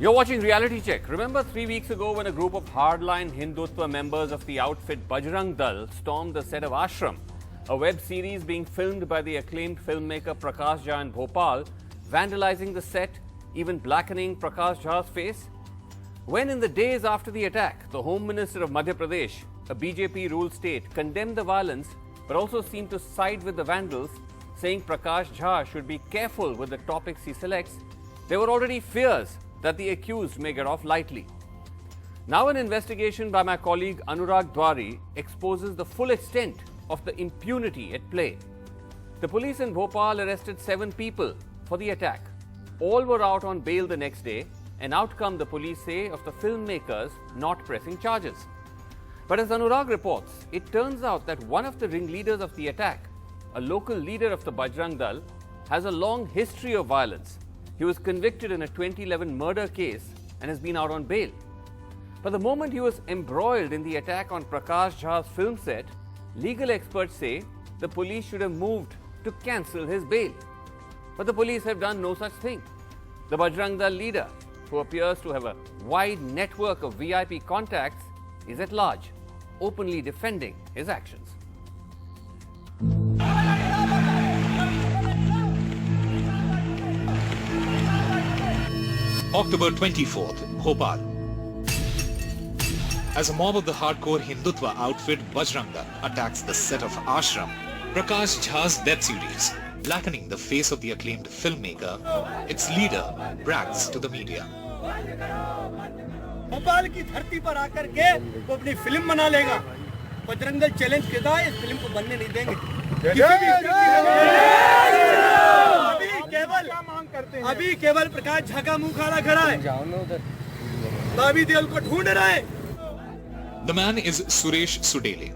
You're watching Reality Check. Remember 3 weeks ago when a group of hardline Hindutva members of the outfit Bajrang Dal stormed the set of Ashram, a web series being filmed by the acclaimed filmmaker Prakash Jha in Bhopal, vandalizing the set, even blackening Prakash Jha's face? When in the days after the attack, the Home Minister of Madhya Pradesh, a BJP-ruled state, condemned the violence but also seemed to side with the vandals, saying Prakash Jha should be careful with the topics he selects, there were already fears that the accused may get off lightly. Now an investigation by my colleague Anurag Dwari exposes the full extent of the impunity at play. The police in Bhopal arrested 7 people for the attack. All were out on bail the next day, an outcome, the police say, of the filmmakers not pressing charges. But as Anurag reports, it turns out that one of the ringleaders of the attack, a local leader of the Bajrang Dal, has a long history of violence. He was convicted in a 2011 murder case and has been out on bail. But the moment he was embroiled in the attack on Prakash Jha's film set, legal experts say the police should have moved to cancel his bail. But the police have done no such thing. The Bajrang Dal leader, who appears to have a wide network of VIP contacts, is at large, openly defending his actions. October 24th, Bhopal. As a mob of the hardcore Hindutva outfit Bajrang Dal attacks the set of Ashram, Prakash Jha's death series, blackening the face of the acclaimed filmmaker, its leader brags to the media. Bhopal की धरती पर आकर के वो अपनी film बना लेगा। Bajrang Dal challenge किया है, इस फिल्म को बनने नहीं देंगे। अभी केवल प्रकाश झा का मुंह काला खड़ा है। भाभी देवल को ढूंढ रहे हैं। The man is Suresh Sudele,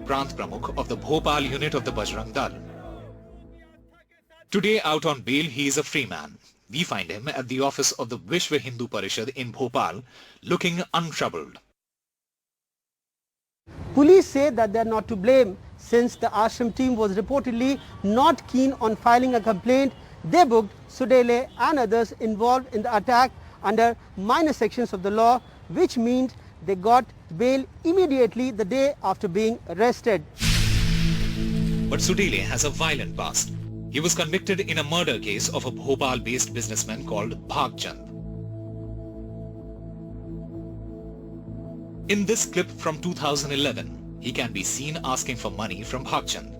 Prant Pramukh of the Bhopal unit of the Bajrang Dal. Today out on bail, he is a free man. We find him at the office of the Vishwa Hindu Parishad in Bhopal, looking untroubled. Police say that they are not to blame since the Ashram team was reportedly not keen on filing a complaint. They booked Sudele and others involved in the attack under minor sections of the law, which means they got bail immediately the day after being arrested. But Sudele has a violent past. He was convicted in a murder case of a Bhopal-based businessman called Bhagchand. In this clip from 2011, he can be seen asking for money from Bhagchand.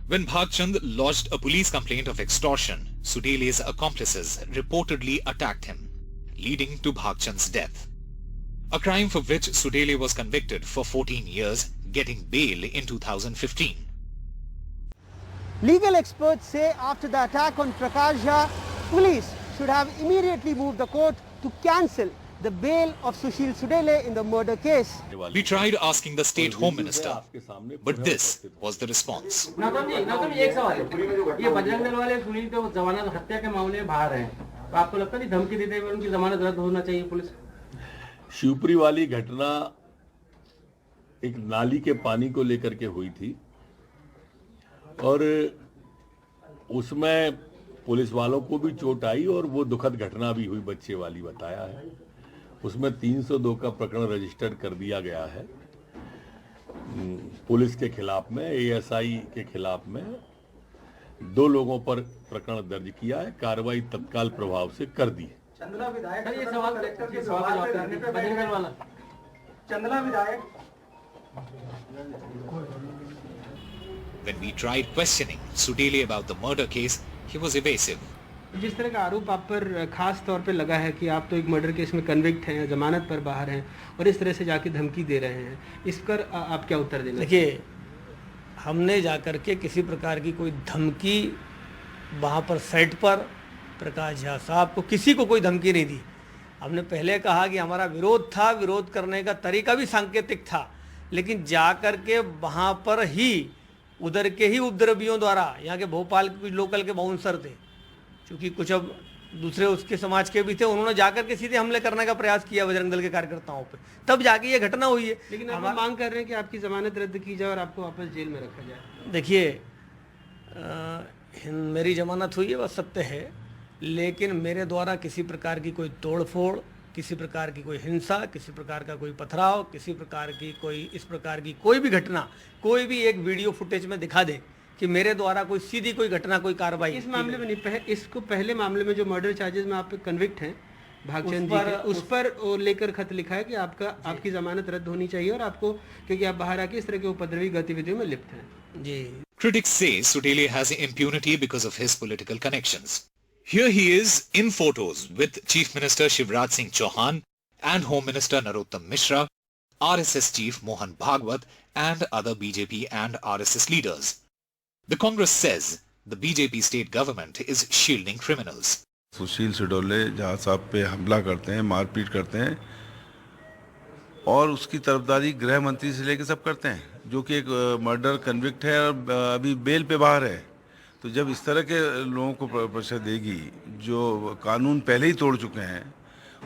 When Bhagchand lodged a police complaint of extortion, Sudele's accomplices reportedly attacked him, leading to Bhagchand's death. A crime for which Sudele was convicted for 14 years, getting bail in 2015. Legal experts say after the attack on Prakash Jha, police should have immediately moved the court to cancel the bail of Sushil Sudele in the murder case. We tried asking the state home minister, but this was the response. एक सवाल है, ये बजरंग दल वाले सुनील तो जमानत हत्या के मामले में बाहर हैं, तो आपको लगता नहीं धमकी देते हुए उनकी जमानत रद्द होना चाहिए पुलिस? शिवपुरी वाली घटना एक नाली के पानी को लेकर के हुई थी और उसमें पुलिस वालों को भी चोट आई और वो दुखद घटना भी हुई, बच्चे वाली बताया है। उसमें 302 का प्रकरण रजिस्टर कर दिया गया है पुलिस के खिलाफ में, एएसआई के खिलाफ में 2 लोगों पर प्रकरण दर्ज किया है, कार्रवाई तत्काल प्रभाव से कर दी है। चंदला विधायक चंदला विधायक When we tried questioning Sudele about the murder case, he was evasive. जिस तरह का आरोप आप पर खास तौर पे लगा है कि आप तो एक मर्डर केस में कन्विक्ट हैं, जमानत पर बाहर हैं और इस तरह से जाके धमकी दे रहे हैं, इस पर आप क्या उत्तर देना? देखिए, हमने जाकर के किसी प्रकार की कोई धमकी वहाँ पर सेट पर प्रकाश झा साहब को किसी को कोई धमकी नहीं दी। हमने पहले कहा कि हमारा विरोध था, विरोध करने का तरीका भी सांकेतिक था, लेकिन जाकर के वहाँ पर ही उधर के ही उपद्रवियों द्वारा, यहाँ के भोपाल के कुछ लोकल के बाउंसर थे, क्योंकि कुछ अब दूसरे उसके समाज के भी थे, उन्होंने जाकर के सीधे हमले करने का प्रयास किया बजरंग दल के कार्यकर्ताओं पे, तब जाके ये घटना हुई है। लेकिन आप मांग कर रहे हैं कि आपकी जमानत रद्द की जाए और आपको वापस जेल में रखा जाए। देखिए, मेरी जमानत हुई है, बस सत्य है, लेकिन मेरे द्वारा किसी प्रकार की कोई तोड़फोड़, किसी प्रकार की कोई हिंसा, किसी प्रकार का कोई पथराव, किसी प्रकार की कोई इस प्रकार की कोई भी घटना, कोई भी एक वीडियो फुटेज में दिखा दे कि मेरे द्वारा कोई सीधी कोई घटना, कोई कार्रवाई इस मामले में नहीं, इसको पहले मामले में जो मर्डर चार्जेस में आप कन्विक्ट हैं भागचंद जी के, उस पर लेकर खत लिखा है कि आपकी जमानत रद्द होनी चाहिए और आपको, क्योंकि आप बाहर आके इस तरह के उपद्रवी गतिविधियों में लिप्त हैं। जी। Critics say Sudele has impunity because of his political connections. Here he is in photos with Chief Minister Shivraj Singh Chauhan and Home Minister Narottam Mishra, RSS Chief Mohan Bhagwat and other BJP and RSS leaders. The Congress says the BJP state government is shielding criminals. सुशील सिडोले जहाँ साहब पे हमला करते हैं, मारपीट करते हैं और उसकी तरफदारी गृह मंत्री से लेकर सब करते हैं, जो कि एक मर्डर कन्विक्ट है और अभी बेल पे बाहर है। तो जब इस तरह के लोगों को परिषद देगी जो कानून पहले ही तोड़ चुके हैं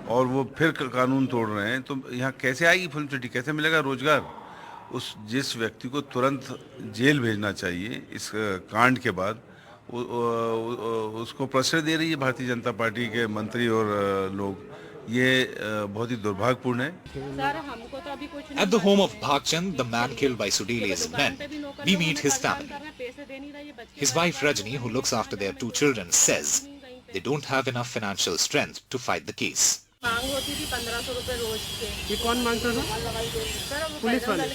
और वो फिर कानून तोड़ रहे हैं, तो यहाँ कैसे आएगी फिल्म सिटी, कैसे मिलेगा रोजगार? जिस व्यक्ति को तुरंत जेल भेजना चाहिए इस कांड के बाद, उसको प्रश्रय दे रही है भारतीय जनता पार्टी के मंत्री और लोग। ये बहुत ही दुर्भाग्यपूर्ण है। At the home of Bhagchand, the man killed by Sudele's men, we meet his family. His wife Rajni, who looks after their 2 children, says they don't have enough financial strength to fight the case. मांग होती थी 1500 रुपए रोज के। ये कौन मांगता था? Sir वो पुलिस वाले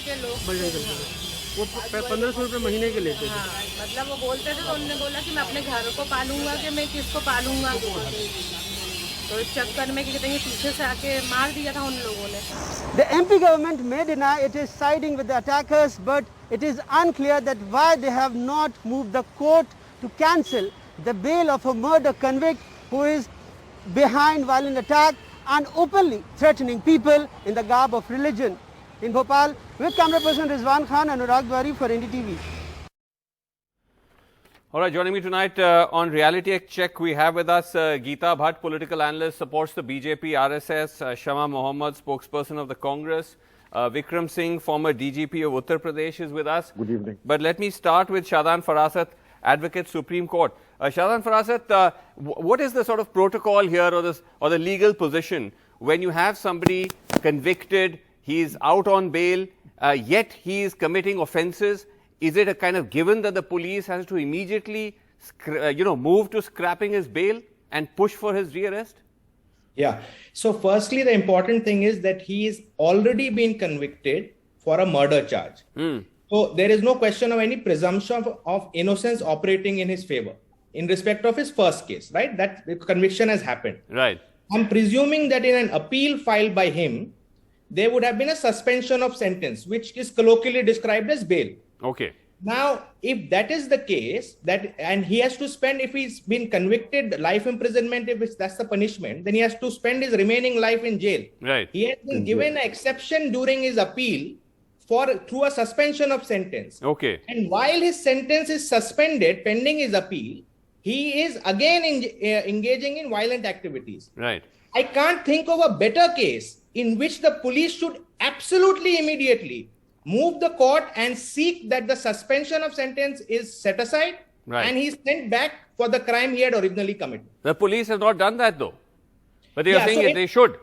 बजरंग दल के। वो 1500 रुपए महीने के लेते थे। हाँ, मतलब वो बोलते थे, तो उन्होंने बोला कि मैं अपने घर को पालूंगा कि मैं किसको पालूंगा, तो इस चक्कर में कि कहीं पीछे से आके मार दिया था उन लोगों ने। The MP government may deny it is siding with the attackers, but it is unclear that why they have not moved the court to cancel the bail of a murder convict who is behind violent attack and openly threatening people in the garb of religion. In Bhopal, with camera person Rizwan Khan and Anurag Dwari for NDTV. All right, joining me tonight on Reality Check, we have with us Geeta Bhatt, political analyst, supports the BJP, RSS, Shama Mohammed, spokesperson of the Congress, Vikram Singh, former DGP of Uttar Pradesh, is with us. Good evening. But let me start with Shahdan Farasat, advocate, Supreme Court. Shahdan Farasat, what is the sort of protocol here or the legal position when you have somebody convicted, he is out on bail, yet he is committing offences? Is it a kind of given that the police has to immediately, move to scrapping his bail and push for his rearrest? Yeah. So firstly, the important thing is that he is already been convicted for a murder charge. So there is no question of any presumption of innocence operating in his favor in respect of his first case, right? That the conviction has happened. Right. I'm presuming that in an appeal filed by him, there would have been a suspension of sentence, which is colloquially described as bail. Okay. Now, if that is the case, and he has to spend, if he's been convicted, life imprisonment, if that's the punishment, then he has to spend his remaining life in jail. Right. He has been given an exception during his appeal through a suspension of sentence. Okay. And while his sentence is suspended pending his appeal, he is again engaging in violent activities. Right. I can't think of a better case in which the police should absolutely immediately move the court and seek that the suspension of sentence is set aside, right, and he's sent back for the crime he had originally committed. The police have not done that though. But they are saying they should.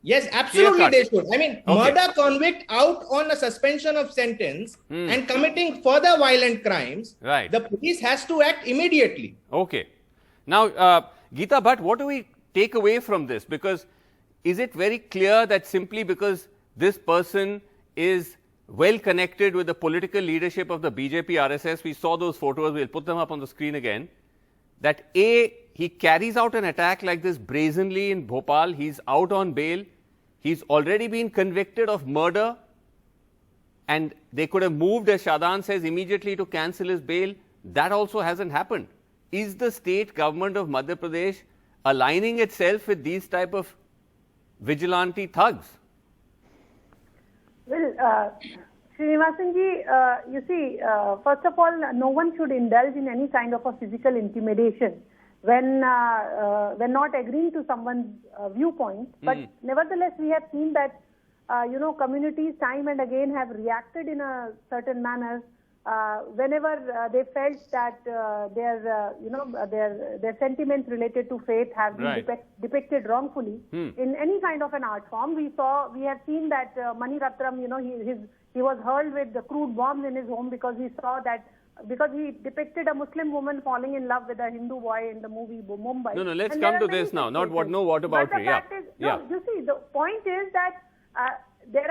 Yes, absolutely they should. I mean, murder convict out on a suspension of sentence and committing further violent crimes, right, the police has to act immediately. Okay. Now, Geeta Bhatt, what do we take away from this? Because is it very clear that simply because this person is well connected with the political leadership of the BJP RSS, we saw those photos, we'll put them up on the screen again, that A, he carries out an attack like this brazenly in Bhopal, he's out on bail, he's already been convicted of murder, and they could have moved, as Shahdan says, immediately to cancel his bail. That also hasn't happened. Is the state government of Madhya Pradesh aligning itself with these type of vigilante thugs? Well, Srinivasan ji, you see, first of all, no one should indulge in any kind of a physical intimidation. when not agreeing to someone's viewpoint. But nevertheless, we have seen that communities time and again have reacted in a certain manner whenever they felt that their sentiments related to faith have been depicted wrongfully in any kind of an art form. We have seen that Mani Ratnam, he was hurled with the crude bombs in his home because he depicted a Muslim woman falling in love with a Hindu boy in the movie Mumbai. No, let's come to this now. Not what about it. You see, the point is that there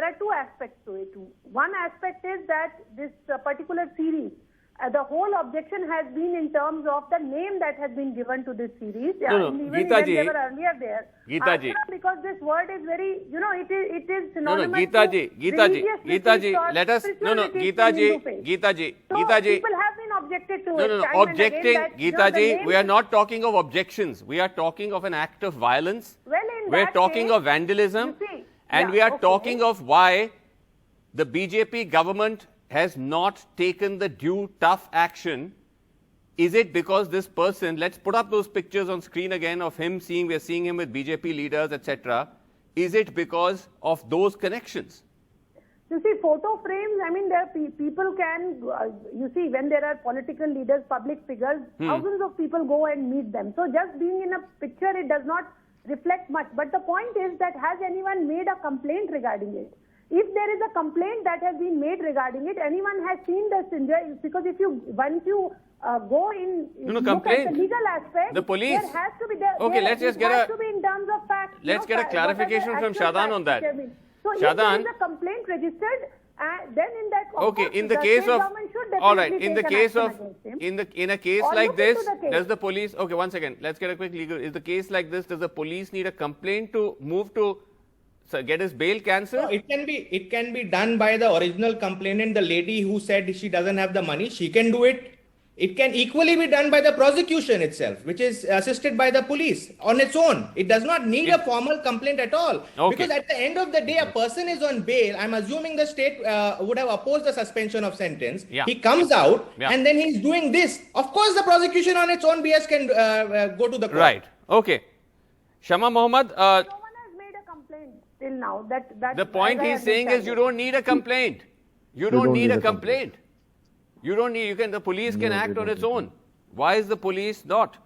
are two aspects to it. One aspect is that this particular series, the whole objection has been in terms of the name that has been given to this series. Even Geeta ji, they were earlier there. Geeta ji, because this word is very, it is synonymous Geeta ji, let us, Geeta ji. People have been objected to it. Objecting, Geeta ji, we are not talking of objections. We are talking of an act of violence. We are talking of vandalism. And we are talking of why the BJP government has not taken the due tough action. Is it because this person, let's put up those pictures on screen again of him we're seeing him with BJP leaders, etc. Is it because of those connections? You see, photo frames, people can, when there are political leaders, public figures, thousands of people go and meet them. So just being in a picture, it does not reflect much. But the point is that has anyone made a complaint regarding it? If there is a complaint that has been made regarding it, anyone has seen this injury, because once you go in, look at the legal aspect, the police, there has to be there. Okay, let's just get has to be in terms of fact. Let's get a clarification from Shadan on that. So if there is a complaint registered, then in that in the case of in a case like this, does the police one second, let's get a quick legal. Is the case like this, does the police need a complaint to move to get his bail cancelled? No, it can be done by the original complainant, the lady who said she doesn't have the money. She can do it. It can equally be done by the prosecution itself, which is assisted by the police on its own. It does not need a formal complaint at all. Because at the end of the day, a person is on bail. I'm assuming the state would have opposed the suspension of sentence. He comes out and then he's doing this. Of course, the prosecution on its own BS can go to the court. Right. Okay. Shama Mohammed. No one has made a complaint till now. The point he's saying is you don't need a complaint. You don't need a complaint. You don't need, the police can act on its own. Why is the police not?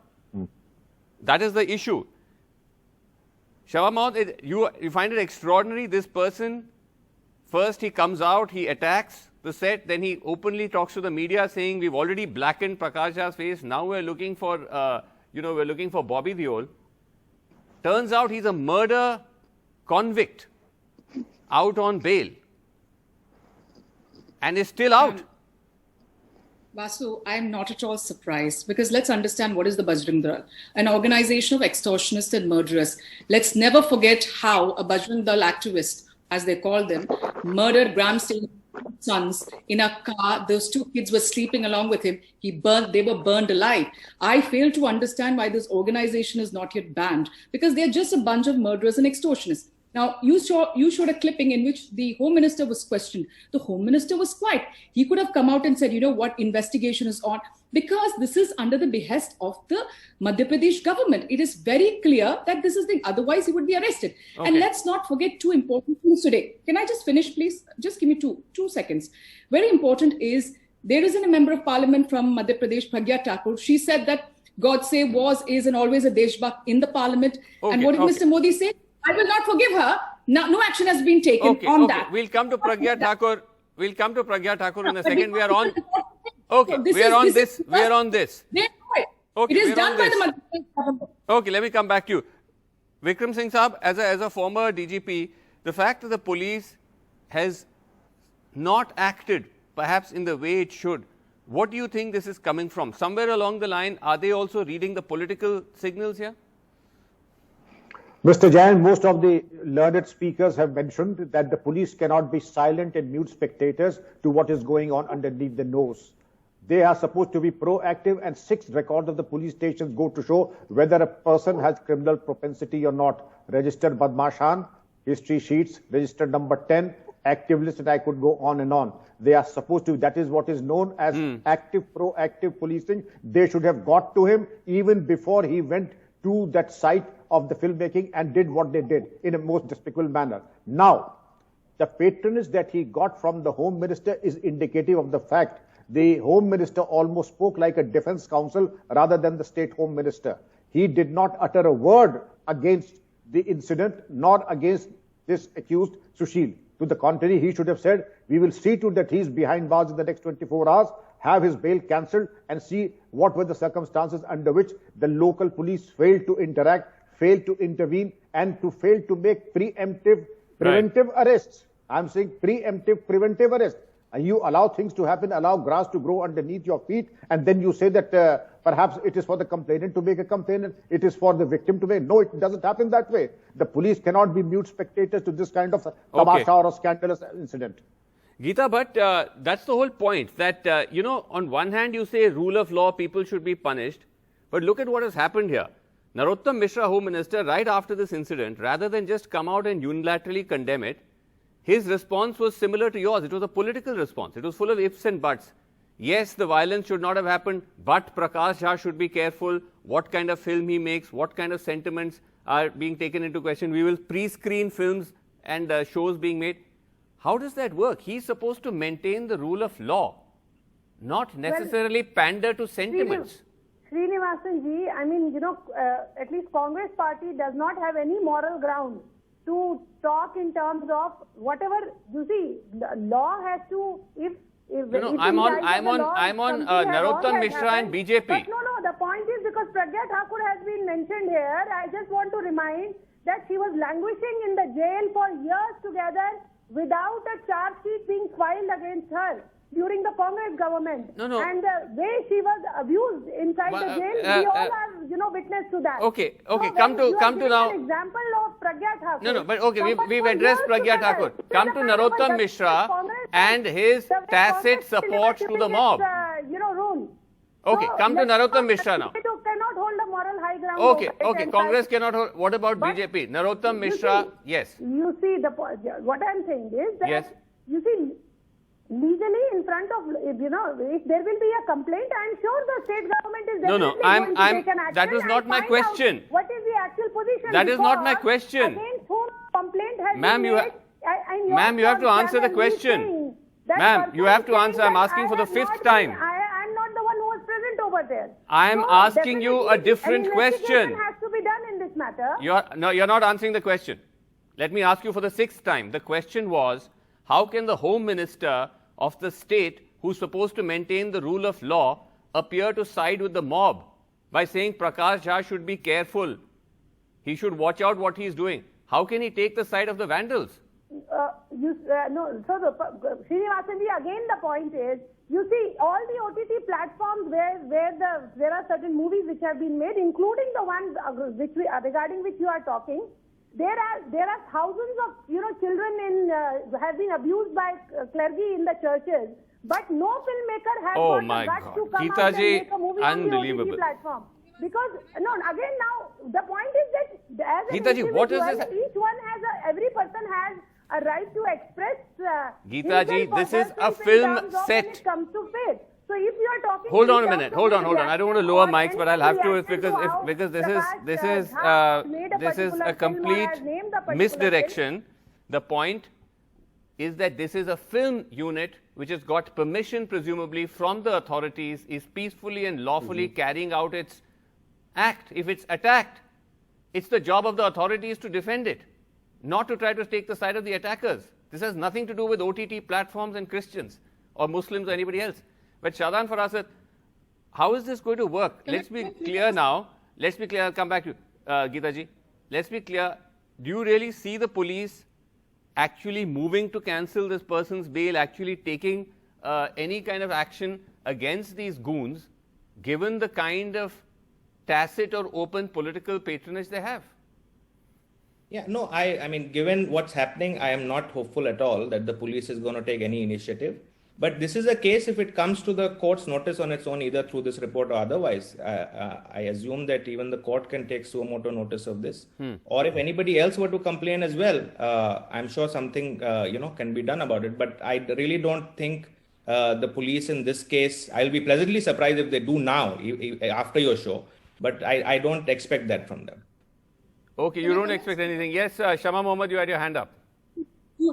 That is the issue. Shama Mohammed, you find it extraordinary, this person, first he comes out, he attacks the set, then he openly talks to the media saying we've already blackened Prakash Jha's face, now we're looking for, we're looking for Bobby Deol. Turns out he's a murder convict out on bail and is still out. Vasu, I am not at all surprised, because let's understand what is the Bajrang Dal, an organization of extortionists and murderers. Let's never forget how a Bajrang Dal activist, as they call them, murdered Graham Stanley's sons in a car. Those two kids were sleeping along with him. They were burned alive. I fail to understand why this organization is not yet banned, because they're just a bunch of murderers and extortionists. Now, you showed a clipping in which the Home Minister was questioned. The Home Minister was quiet. He could have come out and said, what investigation is on, because this is under the behest of the Madhya Pradesh government. It is very clear that this is the, otherwise he would be arrested. Okay. And let's not forget two important things today. Can I just finish, please? Just give me two seconds. Very important is, there is a member of parliament from Madhya Pradesh, Pragya Thakur. She said that God save, was, is, and always a Deshbhakt in the parliament. Okay, and what did Mr. Modi say? I will not forgive her. No action has been taken on that. We'll come to Pragya Thakur. We'll come to Pragya Thakur in a second. We are on. Okay, we are on this. We are on this. Okay, it is done by the Madhya Pradesh government. Okay, let me come back to you. Vikram Singh Saab, as a former DGP, the fact that the police has not acted perhaps in the way it should, what do you think this is coming from? Somewhere along the line, are they also reading the political signals here? Mr. Jain, most of the learned speakers have mentioned that the police cannot be silent and mute spectators to what is going on underneath the nose. They are supposed to be proactive, and 6 records of the police stations go to show whether a person has criminal propensity or not. Registered Badmashan, history sheets, registered number 10, activists, and I could go on and on. They are supposed to, that is what is known as active, proactive policing. They should have got to him even before he went to that site of the filmmaking and did what they did in a most despicable manner. Now, the patronage that he got from the Home Minister is indicative of the fact the Home Minister almost spoke like a defense counsel rather than the State Home Minister. He did not utter a word against the incident nor against this accused Sushil. To the contrary, he should have said, we will see to that he is behind bars in the next 24 hours, have his bail cancelled, and see what were the circumstances under which the local police failed to interact, failed to intervene, and to fail to make preemptive, preventive arrests. I'm saying preemptive, preventive arrests. And you allow things to happen, allow grass to grow underneath your feet, and then you say that perhaps it is for the complainant to make a complaint, it is for the victim to make. No, it doesn't happen that way. The police cannot be mute spectators to this kind of tamasha or a scandalous incident. Geeta, but that's the whole point, that, on one hand you say rule of law, people should be punished, but look at what has happened here. Narottam Mishra, Home Minister, right after this incident, rather than just come out and unilaterally condemn it, his response was similar to yours. It was a political response. It was full of ifs and buts. Yes, the violence should not have happened, but Prakash Jha should be careful what kind of film he makes, what kind of sentiments are being taken into question. We will pre-screen films and shows being made. How does that work? He's supposed to maintain the rule of law, not necessarily pander to sentiments. Srinivasan ji, I mean, at least Congress party does not have any moral ground to talk in terms of whatever, you see, the law has to, I'm on Narottam Mishra and BJP. But no, the point is because Pragya Thakur has been mentioned here, I just want to remind that she was languishing in the jail for years together without a charge sheet being filed against her during the Congress government. And the way she was abused inside the jail, we all are, witness to that. Okay, come to now. An example of Pragya Thakur. But okay, we've addressed Pragya Thakur. Come to Narottam Mishra and his tacit support to the mob. Rule. Okay, come to Narottam Mishra now. Cannot hold a moral high ground. Okay, Congress cannot hold. What about BJP? Narottam Mishra, yes. You see, what I'm saying is that, you see, legally in front of, if there will be a complaint, I'm sure the state government is definitely going to take an action. That was not my question. What is the actual position? That is not my question. Against whom complaint has been made. Ma'am, you have to answer the question. Ma'am, you have to answer. I'm asking for the fifth time. I'm not the one who was present over there. I'm asking you a different question. Has to be done in this matter. You're not answering the question. Let me ask you for the sixth time. The question was, how can the Home Minister of the state, who's supposed to maintain the rule of law, appear to side with the mob by saying Prakash Jha should be careful, he should watch out what he's doing? How can he take the side of the vandals? Srinivasan ji, again the point is, you see, all the OTT platforms where there are certain movies which have been made, including the ones regarding which you are talking, there are thousands of children have been abused by clergy in the churches, but no filmmaker has got the guts to come out and make a movie on the OTT platform. Because again now the point is that as an individual, each one has every person has a right to express. Geeta ji, this is a film set. When it comes to faith. So if you are talking, hold on a minute. Hold on. I don't want to lower mics, but I'll have to because this is a complete misdirection. The point is that this is a film unit which has got permission, presumably, from the authorities, is peacefully and lawfully carrying out its act. If it's attacked, it's the job of the authorities to defend it, not to try to take the side of the attackers. This has nothing to do with OTT platforms and Christians or Muslims or anybody else. But Shahzan Farasat, how is this going to work? Let's be clear now. Let's be clear. I'll come back to you, Geeta ji. Let's be clear. Do you really see the police actually moving to cancel this person's bail, actually taking any kind of action against these goons, given the kind of tacit or open political patronage they have? Yeah, no, I mean, given what's happening, I am not hopeful at all that the police is going to take any initiative. But this is a case, if it comes to the court's notice on its own, either through this report or otherwise, I assume that even the court can take suo motu notice of this. Or if anybody else were to complain as well, I'm sure something can be done about it. But I really don't think the police in this case, I'll be pleasantly surprised if they do now, after your show. But I don't expect that from them. Okay, you don't expect anything. Yes, Shama Mohammed, you had your hand up.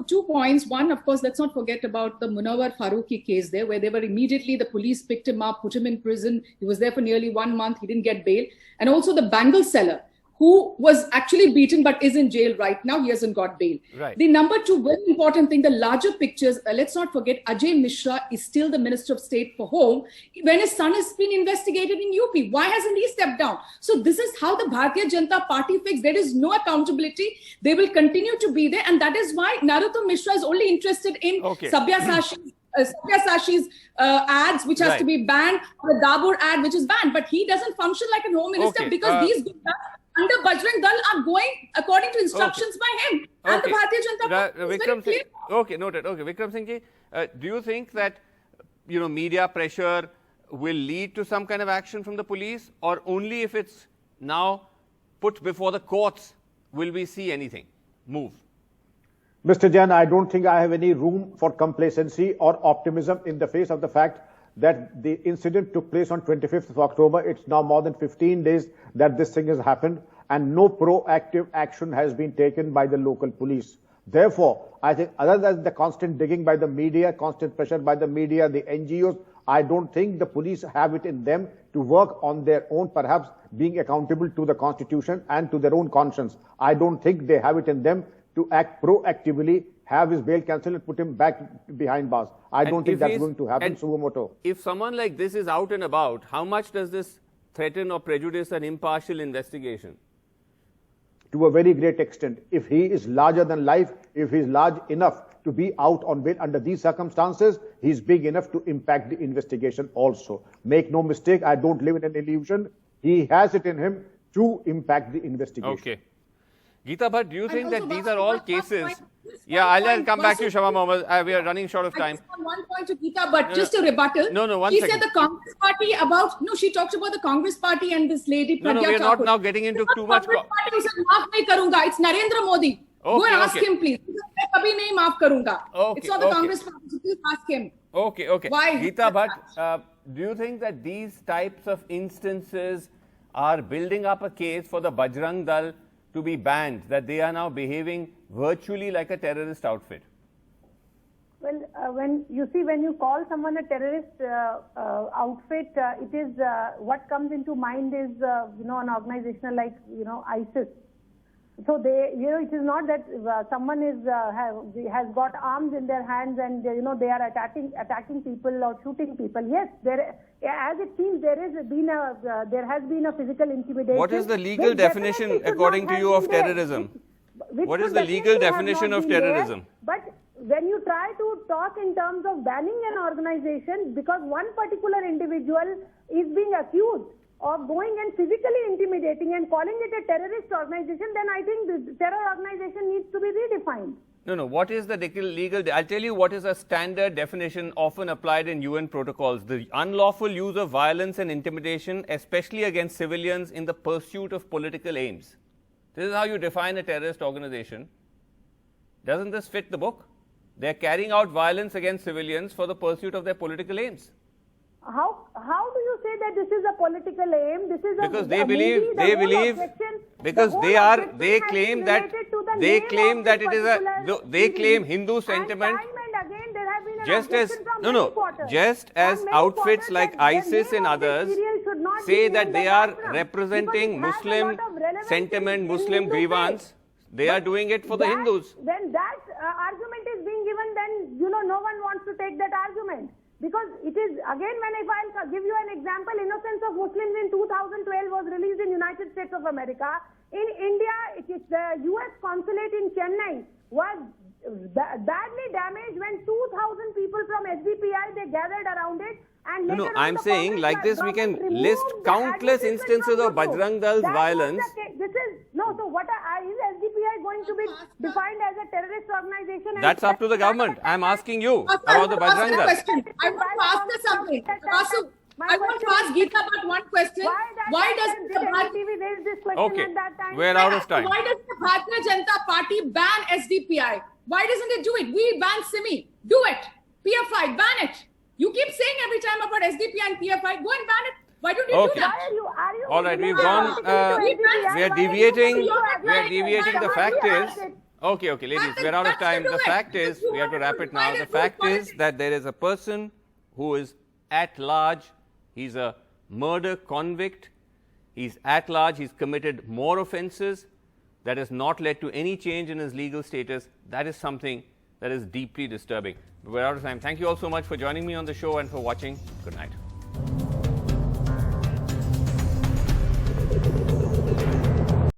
2 points. One, of course, let's not forget about the Munawar Farooqi case there, where they were immediately, the police picked him up, put him in prison. He was there for nearly 1 month. He didn't get bail. And also the bangle seller, who was actually beaten but is in jail right now. He hasn't got bail. Right. The number 2 very important thing, the larger pictures, let's not forget Ajay Mishra is still the Minister of State for Home when his son has been investigated in UP. Why hasn't he stepped down? So this is how the Bharatiya Janata Party thinks. There is no accountability. They will continue to be there. And that is why Narottam Mishra is only interested in Sabyasashi's ads, which has to be banned, or the Dabur ad, which is banned. But he doesn't function like a home minister because these under Bajrang Dal are going according to instructions by him. And the Bharatiya Janata Party is very clear. Okay, noted. Okay, Vikram Singh ji, do you think that, media pressure will lead to some kind of action from the police, or only if it's now put before the courts will we see anything move? Mr. Jain, I don't think I have any room for complacency or optimism in the face of the fact that the incident took place on 25th of October. It's now more than 15 days that this thing has happened, and no proactive action has been taken by the local police. Therefore, I think other than the constant digging by the media, constant pressure by the media, the NGOs, I don't think the police have it in them to work on their own, perhaps being accountable to the Constitution and to their own conscience. I don't think they have it in them to act proactively, have his bail cancelled and put him back behind bars. I don't think that's going to happen, suo motu. If someone like this is out and about, how much does this threaten or prejudice an impartial investigation? To a very great extent. If he is larger than life, if he is large enough to be out on bail under these circumstances, he is big enough to impact the investigation also. Make no mistake, I don't live in an illusion. He has it in him to impact the investigation. Okay. Geeta Bhatt, do you think that these are all cases? Yeah, I'll come back to you, Shama Mohammed. We are running short of time. One point to Geeta Bhatt, just a rebuttal. She said the Congress party she talks about the Congress party and this lady Pragya we are not now getting into too much. Congress party said, maaf nahi karunga. It's Narendra Modi. Go and ask him, please. Kabhi nahi maaf karunga. It's not the Congress party. So please ask him. Okay. Why? Geeta Bhatt, do you think that these types of instances are building up a case for the Bajrang Dal to be banned, that they are now behaving virtually like a terrorist outfit? Well, when you call someone a terrorist outfit, it is what comes into mind is an organization like ISIS. So it is not that someone has got arms in their hands and they are attacking people or shooting people. Yes, as it seems there has been a physical intimidation. What is the legal definition, according to you, of terrorism? What is the legal definition of terrorism? But when you try to talk in terms of banning an organization because one particular individual is being accused of going and physically intimidating and calling it a terrorist organization, then I think the terror organization needs to be redefined. No. What is the legal? I'll tell you what is a standard definition often applied in UN protocols. The unlawful use of violence and intimidation, especially against civilians in the pursuit of political aims. This is how you define a terrorist organization. Doesn't this fit the book? They're carrying out violence against civilians for the pursuit of their political aims. How do you say that this is a political aim? This is because they believe because they claim that it is they claim Hindu sentiment. Just as outfits like ISIS and others say that they are representing Muslim sentiment, Muslim grievance, they are doing it for the Hindus. When that argument is being given, then no one wants to take that argument. Because it is, again, if I'll give you an example, Innocence of Muslims in 2012 was released in United States of America. In India, the US consulate in Chennai was badly damaged when 2,000 people from SDPI, they gathered around it. And I'm saying like this, we can list countless instances of Bajrang Dal's violence. So what is SDPI going going to be defined as a terrorist organization? And That's up to the government. I'm asking you about the Bajrang Dal. I want to ask her something. Vasu, I want to ask Geeta about one question. Why doesn't the NDTV raise this question Okay, at that time? we're out of time. Why doesn't the Bharatiya Janata Party ban SDPI? Why doesn't it do it? We ban SIMI. Do it. PFI, ban it. You keep saying every time about SDP and PFI. Go and ban it. Why don't you Okay. do that? Are you All right, we've gone. We are deviating. We are deviating. The fact is. Okay, ladies, we're out of time. The fact is, we have to wrap it now. The fact is that there is a person who is at large. He's a murder convict. He's at large. He's committed more offences. That has not led to any change in his legal status. That is something that is deeply disturbing. We're out of time. Thank you all so much for joining me on the show and for watching. Good night.